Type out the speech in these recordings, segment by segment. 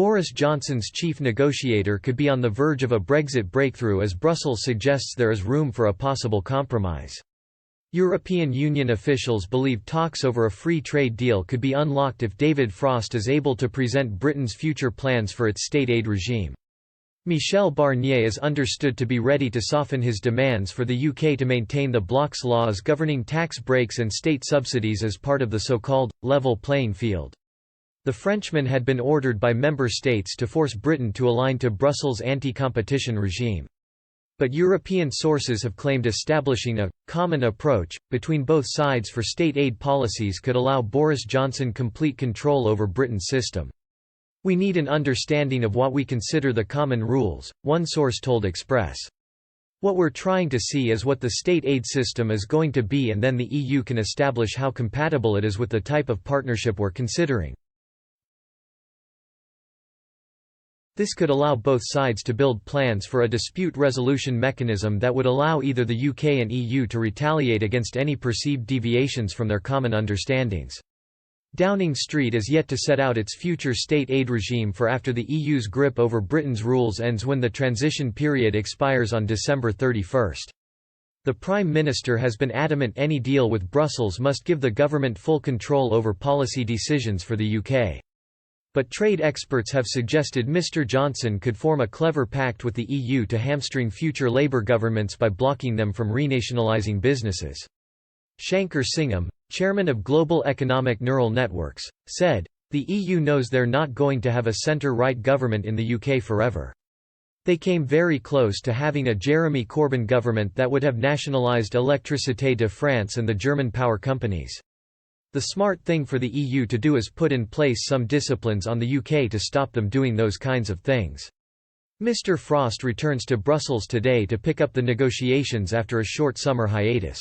Boris Johnson's chief negotiator could be on the verge of a Brexit breakthrough as Brussels suggests there is room for a possible compromise. European Union officials believe talks over a free trade deal could be unlocked if David Frost is able to present Britain's future plans for its state aid regime. Michel Barnier is understood to be ready to soften his demands for the UK to maintain the bloc's laws governing tax breaks and state subsidies as part of the so-called level playing field. The Frenchman had been ordered by member states to force Britain to align to Brussels' anti-competition regime. But European sources have claimed establishing a common approach between both sides for state aid policies could allow Boris Johnson complete control over Britain's system. "We need an understanding of what we consider the common rules," one source told Express. "What we're trying to see is what the state aid system is going to be, and then the EU can establish how compatible it is with the type of partnership we're considering." This could allow both sides to build plans for a dispute resolution mechanism that would allow either the UK and EU to retaliate against any perceived deviations from their common understandings. Downing Street is yet to set out its future state aid regime for after the EU's grip over Britain's rules ends when the transition period expires on December 31. The Prime Minister has been adamant any deal with Brussels must give the government full control over policy decisions for the UK. But trade experts have suggested Mr Johnson could form a clever pact with the EU to hamstring future Labour governments by blocking them from renationalising businesses. Shankar Singham, chairman of Global Economic Neural Networks, said, "The EU knows they're not going to have a centre-right government in the UK forever. They came very close to having a Jeremy Corbyn government that would have nationalised Électricité de France and the German power companies. The smart thing for the EU to do is put in place some disciplines on the UK to stop them doing those kinds of things." Mr Frost returns to Brussels today to pick up the negotiations after a short summer hiatus.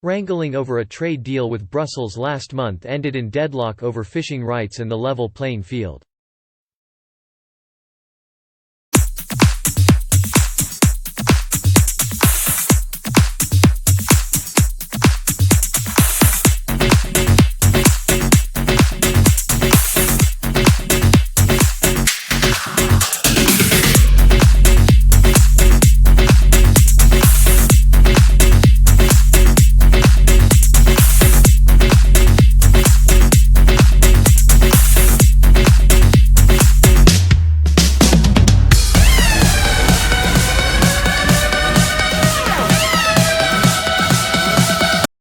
Wrangling over a trade deal with Brussels last month ended in deadlock over fishing rights and the level playing field.